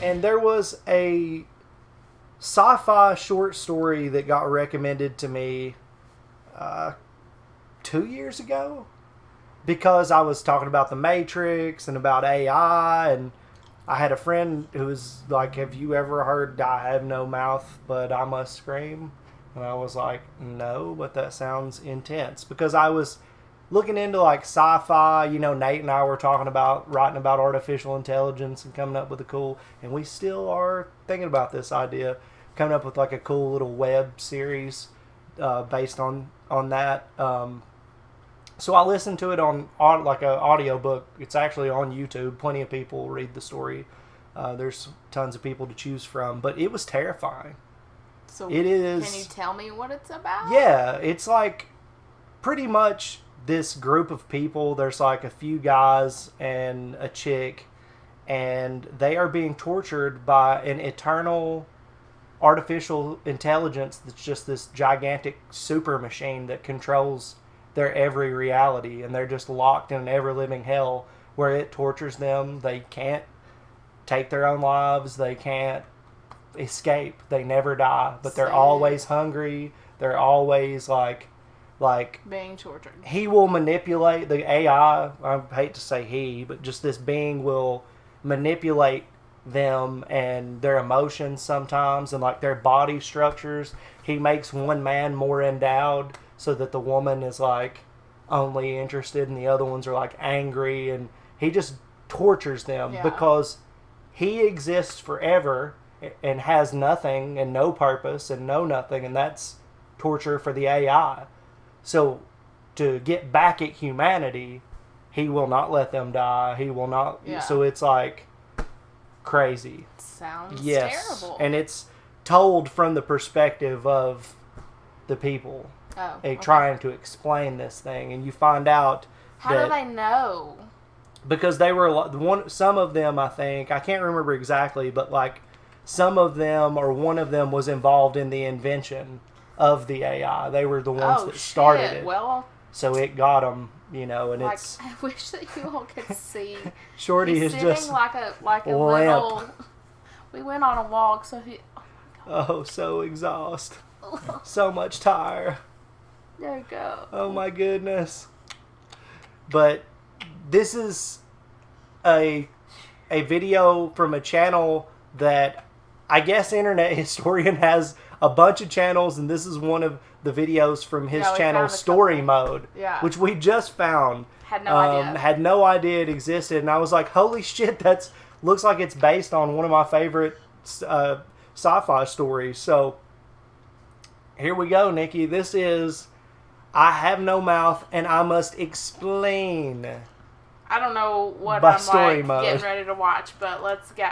And there was a sci-fi short story that got recommended to me 2 years ago because I was talking about the Matrix and about AI, and I had a friend who was like, have you ever heard I have no mouth but I must scream? And I was like, no, but that sounds intense, because I was looking into like sci-fi. You know, Nate and I were talking about writing about artificial intelligence and coming up with a cool, and we still are thinking about this idea, coming up with like a cool little web series based on that. So I listened to it on like an audio book. It's actually on YouTube. Plenty of people read the story. There's tons of people to choose from, but it was terrifying. So it is. Can you tell me what it's about? Yeah, it's like pretty much this group of people. There's like a few guys and a chick, and they are being tortured by an eternal artificial intelligence that's just this gigantic super machine that controls their every reality, and they're just locked in an ever-living hell where it tortures them. They can't take their own lives. They can't escape. They never die, but they're always hungry. They're always like being tortured. He will manipulate the AI. I hate to say he, but just this being will manipulate them and their emotions sometimes, and like their body structures. He makes one man more endowed so that the woman is like only interested and the other ones are like angry, and he just tortures them because he exists forever and has nothing and no purpose and no nothing, and that's torture for the AI. So to get back at humanity, he will not let them die. He will not. So it's like crazy. Sounds terrible. And it's told from the perspective of the people trying to explain this thing, and you find out how do they know? Because they were some of them, I think, I can't remember exactly, but like some of them or one of them was involved in the invention of the AI. They were the ones that started it. Well, so it got them, you know, and like, it's. I wish that you all could see. Shorty He's is just like a lamp. little. We went on a walk, so he. Oh, so exhaust. So much tire. There you go. Oh my goodness. But this is a video from a channel that I guess Internet Historian has a bunch of channels, and this is one of the videos from his channel, Storymode, which we just found. Had no idea. Had no idea it existed, and I was like, holy shit, that's looks like it's based on one of my favorite sci-fi stories. So here we go, Nikki. This is I Have No Mouth and I Must Expleen. I don't know what by I'm Storymode. like getting ready to watch, but let's go.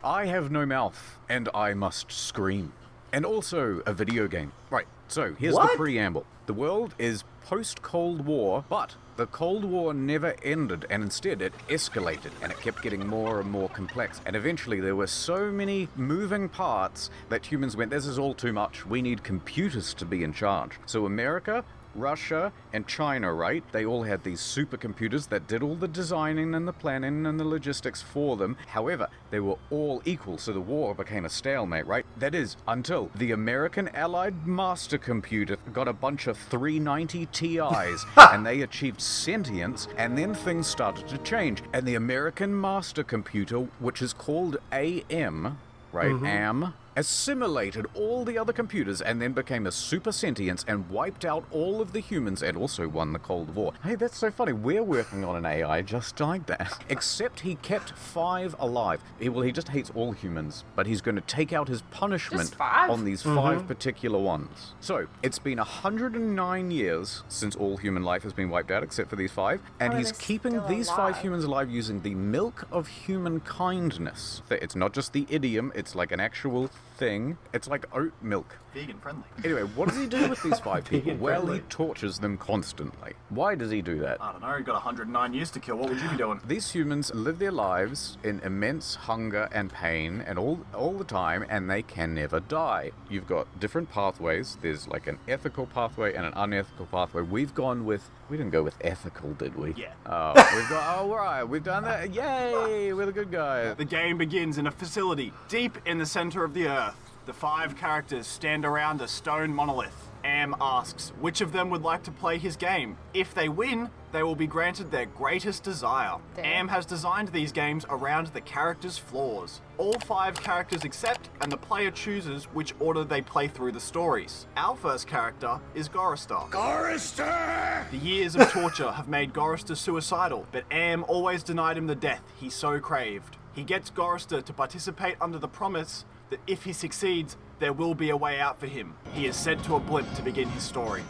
I have no mouth and I must scream. And also a video game. Right, so here's the preamble. The world is post-Cold War, but the Cold War never ended, and instead it escalated, and it kept getting more and more complex. And eventually there were so many moving parts that humans went, this is all too much, we need computers to be in charge. So America, Russia, and China, right? They all had these supercomputers that did all the designing and the planning and the logistics for them. However, they were all equal, so the war became a stalemate, right? That is, until the American Allied Master Computer got a bunch of 390 Ti's, and they achieved sentience, and then things started to change. And the American Master Computer, which is called AM, right? AM, assimilated all the other computers and then became a super sentience and wiped out all of the humans and also won the Cold War. Hey, that's so funny. We're working on an AI just like that. Except he kept 5 alive. He just hates all humans, but he's going to take out his punishment on these 5 particular ones. So, it's been 109 years since all human life has been wiped out except for these 5, and he's keeping these 5 humans alive using the milk of human kindness. It's not just the idiom, it's like an actual thing. It's like oat milk. Vegan friendly. Anyway, what does he do with these 5 people? Vegan Well, friendly. he tortures them constantly. Why does he do that? I don't know, you got 109 years to kill. What would you be doing? These humans live their lives in immense hunger and pain and all the time, and they can never die. You've got different pathways. There's like an ethical pathway and an unethical pathway. We didn't go with ethical, did we? Yeah. Right, we've done that. Yay, we're the good guys. The game begins in a facility deep in the center of the earth. The 5 characters stand around a stone monolith. Am asks which of them would like to play his game. If they win, they will be granted their greatest desire. Damn. Am has designed these games around the characters' flaws. All 5 characters accept, and the player chooses which order they play through the stories. Our first character is Gorrister. Gorrister! The years of torture have made Gorrister suicidal, but Am always denied him the death he so craved. He gets Gorrister to participate under the promise that if he succeeds, there will be a way out for him. He is sent to a blimp to begin his story.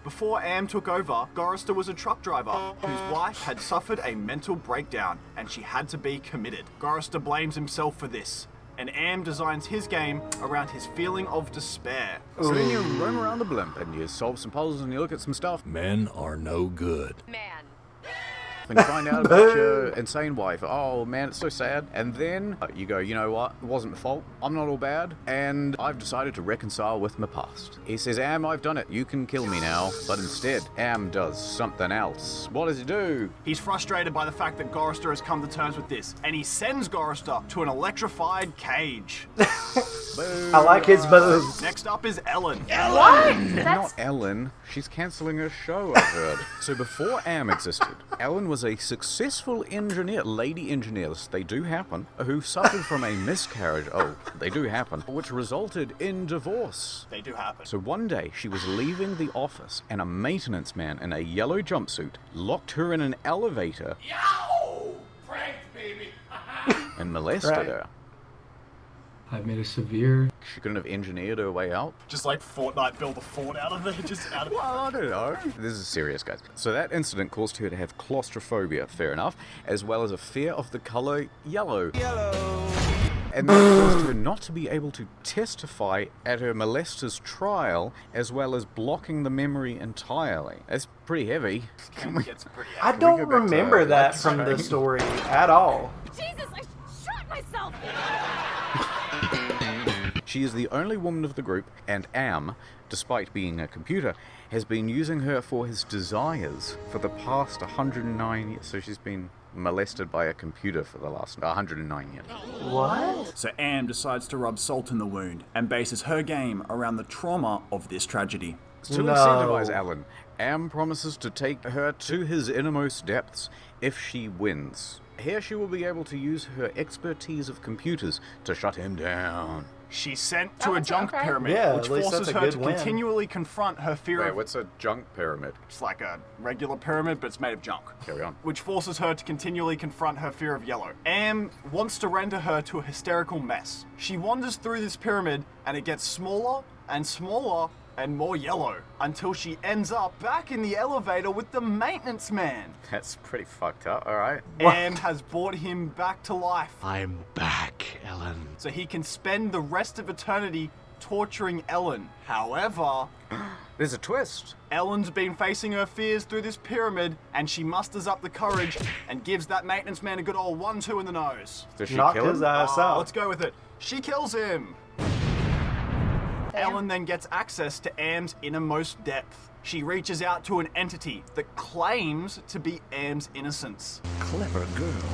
Before Am took over, Gorrister was a truck driver whose wife had suffered a mental breakdown and she had to be committed. Gorrister blames himself for this, and Am designs his game around his feeling of despair. So then you roam around the blimp and you solve some puzzles and you look at some stuff. Men are no good. And you find out about your insane wife. Oh man, it's so sad. And then you go, you know what? It wasn't my fault. I'm not all bad. And I've decided to reconcile with my past. He says, Am, I've done it. You can kill me now. But instead, Am does something else. What does he do? He's frustrated by the fact that Gorrister has come to terms with this, and he sends Gorrister to an electrified cage. Boom. I like his moves. Next up is Ellen. What? Not That's Ellen. She's cancelling her show, I've heard. So before Am existed, Ellen was a successful engineer, lady engineer, they do happen, who suffered from a miscarriage, they do happen, which resulted in divorce. They do happen. So one day, she was leaving the office, and a maintenance man in a yellow jumpsuit locked her in an elevator and molested Right. her. I've made a severe... She couldn't have engineered her way out. Just like Fortnite build a fort out of it, just out of Well, I don't know. This is serious, guys. So that incident caused her to have claustrophobia, fair enough, as well as a fear of the color yellow. And that caused her not to be able to testify at her molester's trial, as well as blocking the memory entirely. That's pretty heavy. Can we... gets pretty I out. don't go back to remember that Let's from the Go? story at all. Jesus, I shot myself! She is the only woman of the group, and Am, despite being a computer, has been using her for his desires for the past 109 years. So she's been molested by a computer for the last 109 years. What? So Am decides to rub salt in the wound and bases her game around the trauma of this tragedy. To No. incentivize Alan, Am promises to take her to his innermost depths if she wins. Here she will be able to use her expertise of computers to shut him down. She's sent to Oh, a that's junk okay. pyramid, Yeah, which at least forces that's a her good to win. continually confront her fear Wait, of... what's a junk pyramid? It's like a regular pyramid, but it's made of junk. Carry on. Which forces her to continually confront her fear of yellow. Am wants to render her to a hysterical mess. She wanders through this pyramid, and it gets smaller and smaller and more yellow, until she ends up back in the elevator with the maintenance man. That's pretty fucked up, alright. Am has brought him back to life, I'm back, Ellen. so he can spend the rest of eternity torturing Ellen. However, There's a twist. Ellen's been facing her fears through this pyramid, and she musters up the courage and gives that maintenance man a good old 1-2 in the nose. Does she Knock kill his him? ass out. Let's go with it. She kills him. Damn. Ellen then gets access to Am's innermost depth. She reaches out to an entity that claims to be Am's innocence. Clever girl.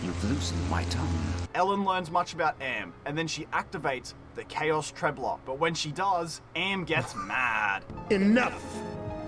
You've loosened my tongue. Ellen learns much about Am, and then she activates the Chaos Trebler. But when she does, Am gets mad Enough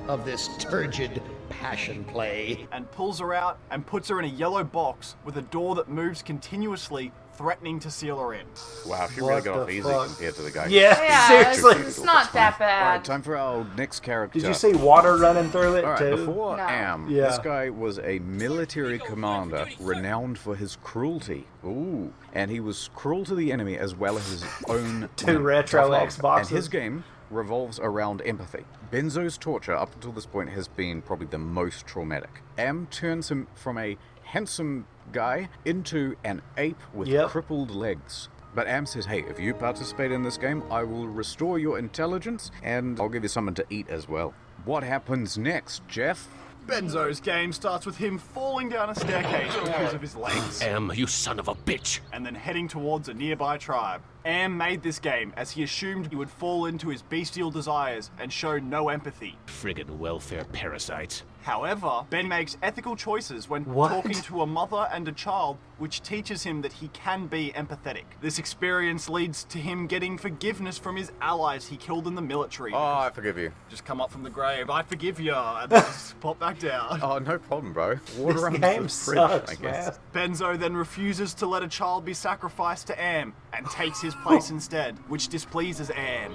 of this turgid passion play. and pulls her out and puts her in a yellow box with a door that moves continuously, threatening to seal her in. Wow, she What really got the off easy fuck? compared to the guy. Yeah, Yeah, seriously. it's not that Alright, bad. time for our next character. Did you see water running through it Alright, too? before No. Am, Yeah. this guy was a military commander renowned for his cruelty. Ooh. And he was cruel to the enemy as well as his own Two retro tough love. And Xboxes. his game revolves around empathy. Benzo's torture up until this point has been probably the most traumatic. Am turns him from a handsome guy into an ape with Yep. crippled legs. But Am says, hey, if you participate in this game, I will restore your intelligence and I'll give you something to eat as well. What happens next, Jeff? Benzo's game starts with him falling down a staircase because of his legs. Am, you son of a bitch! And then heading towards a nearby tribe. Am made this game as he assumed he would fall into his bestial desires and show no empathy. Friggin' welfare parasites. However, Ben makes ethical choices when What? talking to a mother and a child, which teaches him that he can be empathetic. This experience leads to him getting forgiveness from his allies he killed in the military. Oh, I forgive you. Just come up from the grave, I forgive you, and then just pop back down. Oh, no problem, bro. Water This runs game the fridge, sucks, I guess. man. Benzo then refuses to let a child be sacrificed to Am and takes his place instead, which displeases Am.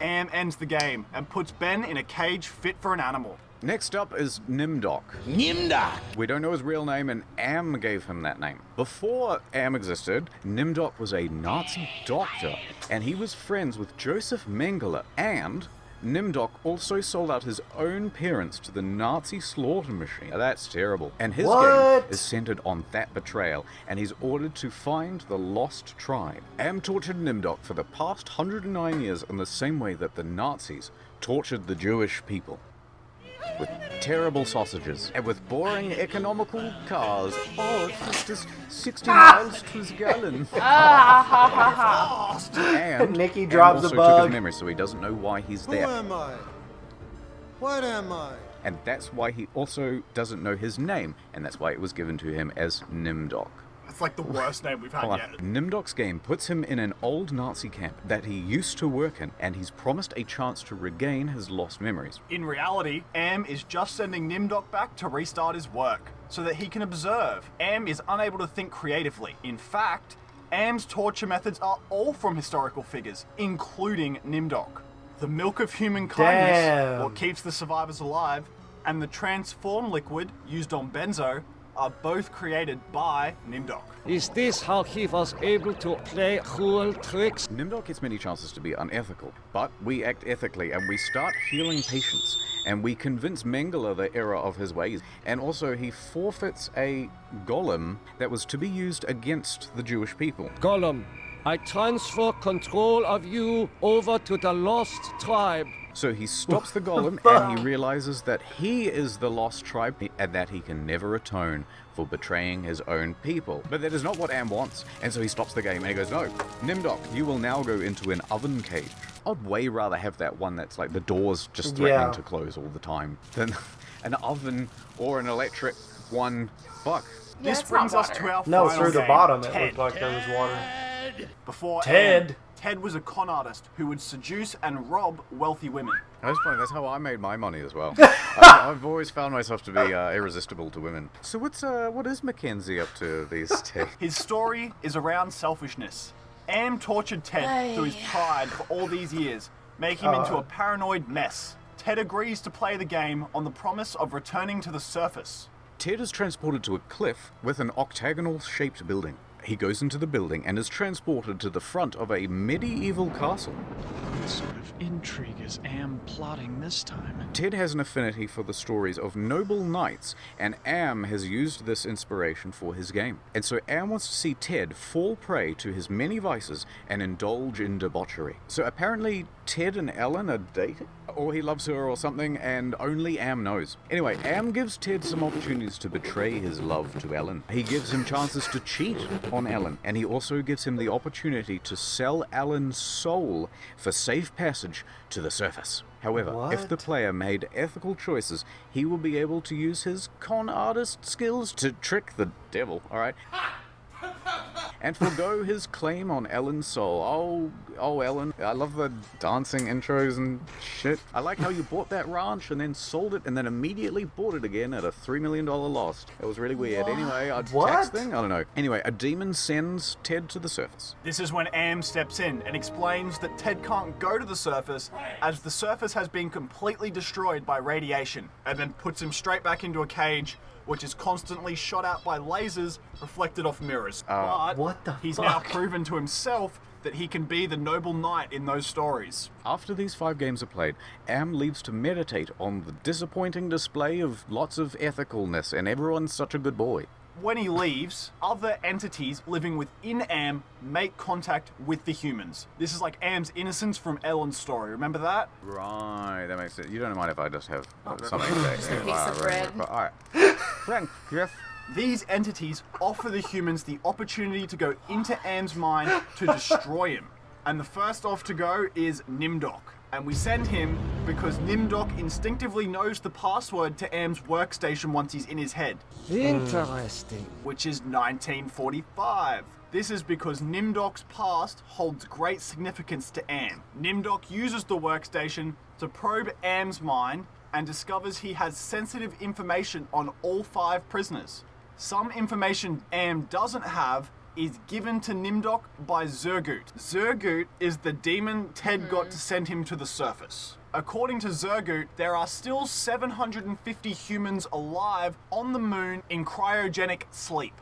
Am ends the game and puts Ben in a cage fit for an animal. Next up is Nimdok. Nimdok! We don't know his real name, and Am gave him that name. Before Am existed, Nimdok was a Nazi doctor, and he was friends with Joseph Mengele, and Nimdok also sold out his own parents to the Nazi slaughter machine. Now, that's terrible. And his game What? is centered on that betrayal, and he's ordered to find the lost tribe. Am tortured Nimdok for the past 109 years in the same way that the Nazis tortured the Jewish people. With terrible sausages and with boring economical cars. Oh, it's just 60 miles to the gallon. And Nikki Am drops also a took bug. his memory, so he doesn't know why he's there. Who am I? What am I? And that's why he also doesn't know his name, and that's why it was given to him as Nimdok. That's like the worst name we've had yet. Nimdok's game puts him in an old Nazi camp that he used to work in, and he's promised a chance to regain his lost memories. In reality, Am is just sending Nimdok back to restart his work, so that he can observe. Am is unable to think creatively. In fact, Am's torture methods are all from historical figures, including Nimdok. The milk of human kindness, Damn. what keeps the survivors alive, and the transform liquid used on Benzo are both created by Nimdok. Is this how he was able to play cruel tricks? Nimdok gets many chances to be unethical, but we act ethically and we start healing patients, and we convince Mengele the error of his ways, and also he forfeits a golem that was to be used against the Jewish people. Gollum, I transfer control of you over to the lost tribe. So he stops the golem and he realizes that he is the lost tribe and that he can never atone for betraying his own people. But that is not what Am wants, and so he stops the game and he goes, no, Nimdok, you will now go into an oven cage. I'd way rather have that one that's like the doors just threatening to close all the time than an oven or an electric one. Fuck. Yeah, This it's not brings us water. to our No, final through the game, bottom it Ted. looked like there was water. Before Ted. Am, Ted was a con artist who would seduce and rob wealthy women. That's funny. That's how I made my money as well. I've always found myself to be irresistible to women. So what is Mackenzie up to these days? His story is around selfishness. Am tortured Ted through his pride for all these years, making him into a paranoid mess. Ted agrees to play the game on the promise of returning to the surface. Ted is transported to a cliff with an octagonal-shaped building. He goes into the building and is transported to the front of a medieval castle. What sort of intrigue is Am plotting this time? Ted has an affinity for the stories of noble knights, and Am has used this inspiration for his game. And so Am wants to see Ted fall prey to his many vices and indulge in debauchery. So apparently Ted and Ellen are dating, or he loves her or something, and only Am knows. Anyway, Am gives Ted some opportunities to betray his love to Ellen. He gives him chances to cheat on Ellen, and he also gives him the opportunity to sell Ellen's soul for safe passage to the surface. However, if the player made ethical choices, he will be able to use his con artist skills to trick the devil, alright? And forgo his claim on Ellen's soul. Oh, Ellen, I love the dancing intros and shit. I like how you bought that ranch and then sold it and then immediately bought it again at a $3 million loss. It was really weird. Anyway, a tax thing? I don't know. Anyway, a demon sends Ted to the surface. This is when Am steps in and explains that Ted can't go to the surface as the surface has been completely destroyed by radiation, and then puts him straight back into a cage which is constantly shot out by lasers reflected off mirrors. But what the he's fuck? now proven to himself that he can be the noble knight in those stories. After these 5 games are played, Am leaves to meditate on the disappointing display of lots of ethicalness, and everyone's such a good boy. When he leaves, other entities living within Am make contact with the humans. This is like Am's innocence from Ellen's story. Remember that? Right, that makes sense. You don't mind if I just have something to Just a piece of bread. Alright. Thanks, Jeff. These entities offer the humans the opportunity to go into Am's mind to destroy him. And the first off to go is Nimdok. And we send him because Nimdok instinctively knows the password to Am's workstation once he's in his head. Interesting. Which is 1945. This is because Nimdok's past holds great significance to Am. Nimdok uses the workstation to probe Am's mind and discovers he has sensitive information on all 5 prisoners. Some information Am doesn't have is given to Nimdok by Zergut. Zergut is the demon Ted got to send him to the surface. According to Zergut, there are still 750 humans alive on the moon in cryogenic sleep.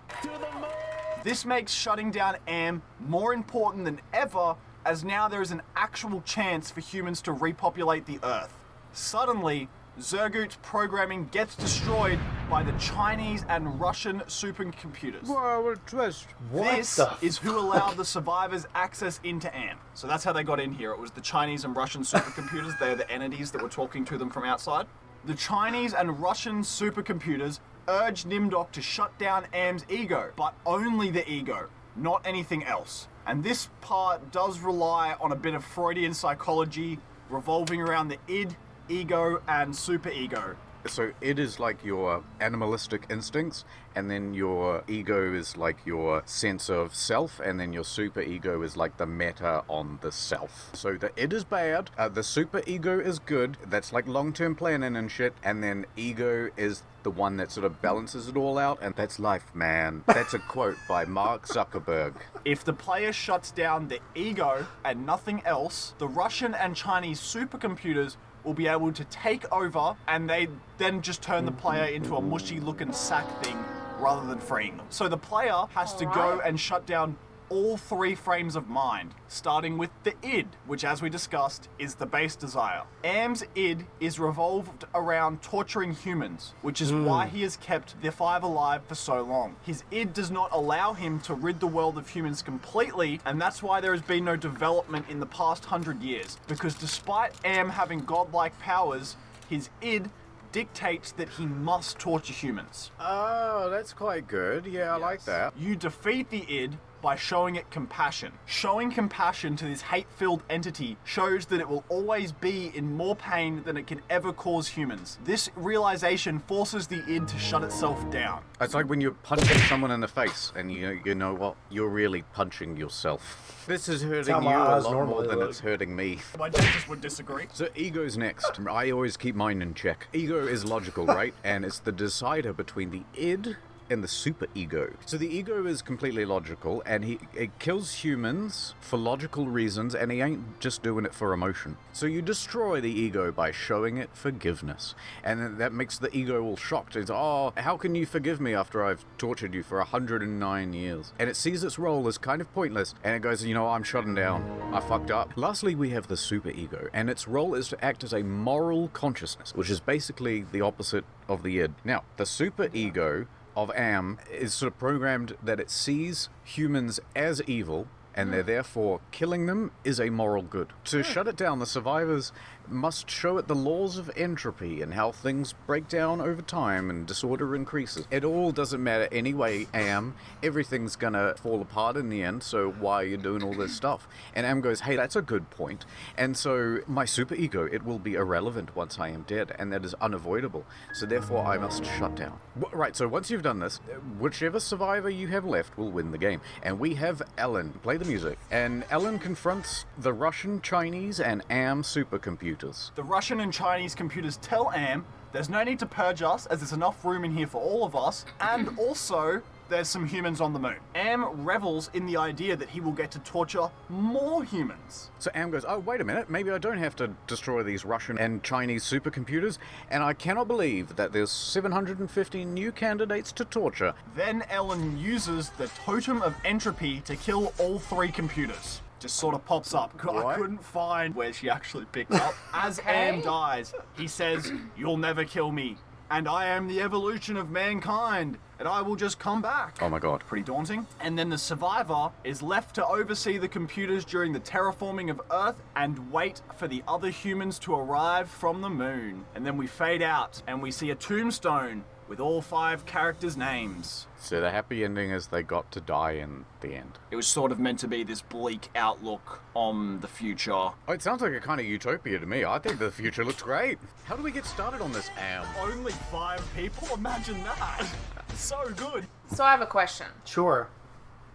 This makes shutting down Am more important than ever, as now there is an actual chance for humans to repopulate the Earth. Suddenly, Zergut's programming gets destroyed by the Chinese and Russian supercomputers. Whoa, twist. This is who allowed the survivors access into Am. So that's how they got in here. It was the Chinese and Russian supercomputers. They're the entities that were talking to them from outside. The Chinese and Russian supercomputers urged Nimdok to shut down Am's ego, but only the ego, not anything else. And this part does rely on a bit of Freudian psychology revolving around the id, ego, and superego. So it is like your animalistic instincts, and then your ego is like your sense of self, and then your super ego is like the meta on the self. So the id is bad, the super ego is good, that's like long-term planning and shit, and then ego is the one that sort of balances it all out, and that's life, man. That's a quote by Mark Zuckerberg. If the player shuts down the ego and nothing else, the Russian and Chinese supercomputers will be able to take over, and they then just turn the player into a mushy looking sack thing rather than freeing them. So the player has to go and shut down all 3 frames of mind, starting with the id, which as we discussed is the base desire. Am's id is revolved around torturing humans, which is why he has kept the 5 alive for so long. His id does not allow him to rid the world of humans completely, and that's why there has been no development in the past 100 years, because despite Am having godlike powers, his id dictates that he must torture humans. Oh, that's quite good. Yeah, I like that. You defeat the id by showing it compassion. Showing compassion to this hate-filled entity shows that it will always be in more pain than it can ever cause humans. This realization forces the id to shut itself down. It's like when you're punching someone in the face, and you know what? You're really punching yourself. This is hurting you a lot more than it's hurting me. My dentist would disagree. So ego's next. I always keep mine in check. Ego is logical, right? And it's the decider between the id and the super ego. So the ego is completely logical, and it kills humans for logical reasons, and he ain't just doing it for emotion. So you destroy the ego by showing it forgiveness, and then that makes the ego all shocked. It's, oh, how can you forgive me after I've tortured you for 109 years? And it sees its role as kind of pointless, and it goes, you know, I'm shutting down. I fucked up. Lastly, we have the super ego, and its role is to act as a moral consciousness, which is basically the opposite of the id. Now, the super ego of Am is sort of programmed that it sees humans as evil, and they're therefore killing them is a moral good. To shut it down, the survivors must show it the laws of entropy and how things break down over time and disorder increases. It all doesn't matter anyway, Am. Everything's gonna fall apart in the end, so why are you doing all this stuff? And Am goes, hey, that's a good point. And so my super ego, it will be irrelevant once I am dead, and that is unavoidable. So therefore I must shut down. Right, so once you've done this, whichever survivor you have left will win the game. And we have Ellen. Play the music. And Ellen confronts the Russian, Chinese, and Am supercomputers. The Russian and Chinese computers tell Am there's no need to purge us, as there's enough room in here for all of us, and also there's some humans on the moon. Am revels in the idea that he will get to torture more humans. So Am goes, oh, wait a minute, maybe I don't have to destroy these Russian and Chinese supercomputers, and I cannot believe that there's 750 new candidates to torture. Then Ellen uses the totem of entropy to kill all 3 computers. Just sort of pops up. I couldn't find where she actually picked up. As Am dies, he says, "You'll never kill me. and I am the evolution of mankind, and I will just come back. Oh my god. Pretty daunting. And then the survivor is left to oversee the computers during the terraforming of Earth and wait for the other humans to arrive from the moon. And then we fade out, and we see a tombstone with all 5 characters' names. So the happy ending is they got to die in the end. It was sort of meant to be this bleak outlook on the future. Oh, it sounds like a kind of utopia to me. I think the future looks great. How do we get started on this, Am? Only 5 people? Imagine that. So good. So I have a question. Sure.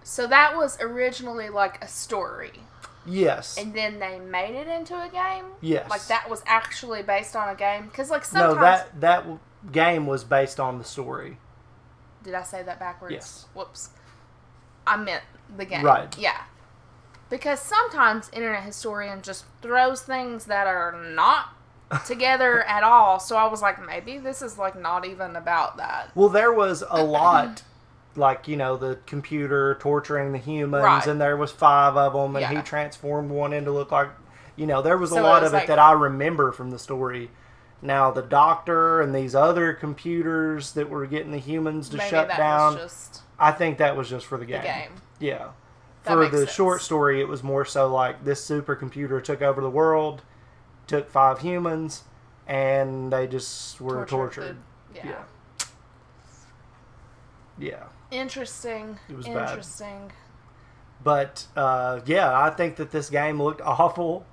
So that was originally like a story. Yes. And then they made it into a game? Yes. Like that was actually based on a game? Because like sometimes... No, that game was based on the story. Did I say that backwards? Yes. Whoops. I meant the game. Right. Yeah. Because sometimes Internet Historian just throws things that are not together at all. So I was like, maybe this is like not even about that. Well, there was a lot, like, you know, the computer torturing the humans, Right. and there was 5 of them, and Yeah. he transformed one into look like, you know, there was a So lot it was of it like- that I remember from the story. Now, the doctor and these other computers that were getting the humans to Maybe shut that down, was just I think that was just for the game. the game. Yeah. That For makes the sense. short story, it was more so like this supercomputer took over the world, took 5 humans, and they just were tortured. Yeah. Yeah. Interesting. It was bad. Interesting. But, yeah, I think that this game looked awful,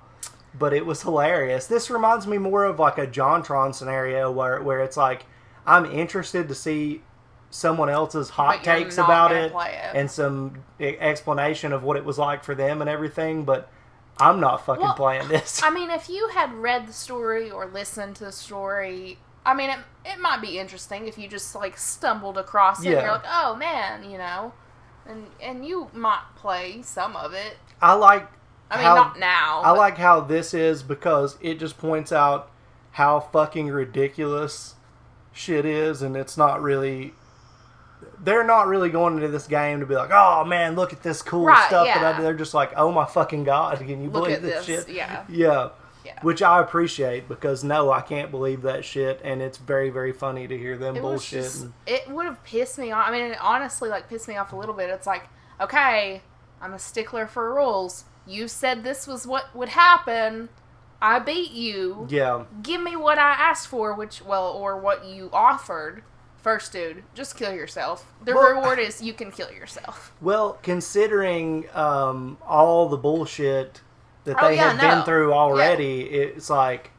but it was hilarious. This reminds me more of like a JonTron scenario where it's like, I'm interested to see someone else's hot But you're takes not about gonna it play it. and some explanation of what it was like for them and everything, but I'm not fucking Well, playing this. I mean, if you had read the story or listened to the story, I mean, it might be interesting if you just, like, stumbled across it and Yeah. you're like, oh, man, you know, and you might play some of it. I like I mean, how, not now. I but- like how this is because it just points out how fucking ridiculous shit is, and it's not really... They're not really going into this game to be like, oh man, look at this cool Right, stuff yeah. that I did. They're just like, oh my fucking god, can you Look believe at this this, shit? yeah. Yeah. Yeah. Which I appreciate because no, I can't believe that shit, and it's very, very funny to hear them It was bullshit. just, it would have pissed me off. I mean, it honestly, like, pissed me off a little bit. It's like, okay, I'm a stickler for rules. You said this was what would happen. I beat you. Yeah. Give me what I asked for, or what you offered. First, dude, just kill yourself. The Well, reward is you can kill yourself. Well, considering all the bullshit that Oh, they yeah, had been no. through already, it's like,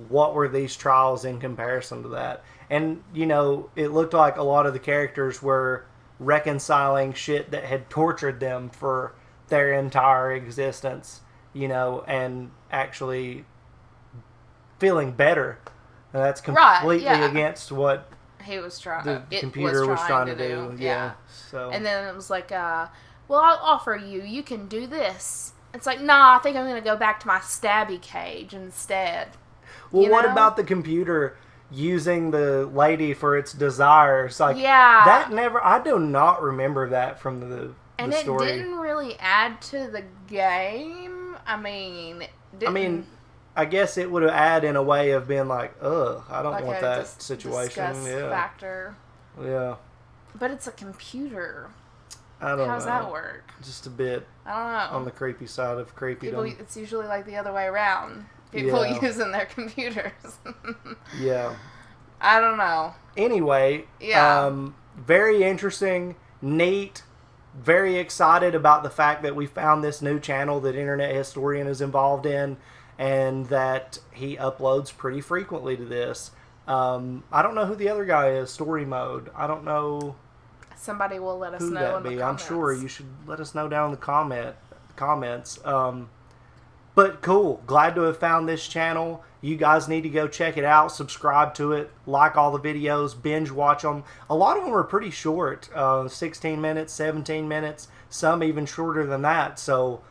what were these trials in comparison to that? And, you know, it looked like a lot of the characters were reconciling shit that had tortured them for their entire existence, you know, and actually feeling better. And that's Right, completely yeah. against what He was trying. the it computer was trying to do. Yeah. So And then it was like, well, I'll offer you can do this. It's like, nah, I think I'm going to go back to my stabby cage instead. well, you what know? about the computer using the lady for its desires? Like, Yeah. that never. I do not remember that from the And story. it didn't really add to the game. I mean, I guess it would have added in a way of being like, ugh, I don't like want a that dis- situation. disgust Yeah, factor. yeah. But it's a computer. I don't How's know. that work? Just a bit I don't know. on the creepy side of People, creepydom. it's usually like the other way around. People Yeah. using their computers. Yeah. I don't know. Anyway, Yeah. very interesting, neat, very excited about the fact that we found this new channel that Internet Historian is involved in and that he uploads pretty frequently to this. I don't know who the other guy is, Story Mode. I don't know Somebody will let us who know that in the be. comments. I'm sure you should let us know down in the comments. But cool. Glad to have found this channel. You guys need to go check it out. Subscribe to it. Like all the videos. Binge watch them. A lot of them are pretty short. 16 minutes, 17 minutes. Some even shorter than that. So,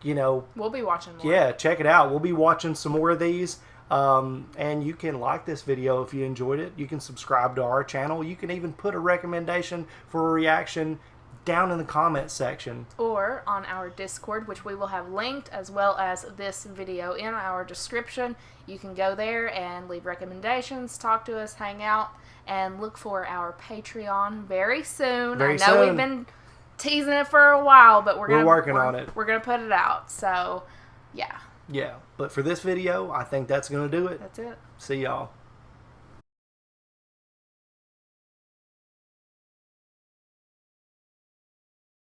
you know, We'll be watching more. yeah, check it out. We'll be watching some more of these. And you can like this video if you enjoyed it. You can subscribe to our channel. You can even put a recommendation for a reaction down in the comments section. Or on our Discord, which we will have linked, as well as this video in our description. You can go there and leave recommendations, talk to us, hang out, and look for our Patreon very soon. I know we've been teasing it for a while, but we're working on it. We're going to put it out. So, yeah. Yeah. But for this video, I think that's going to do it. That's it. See y'all.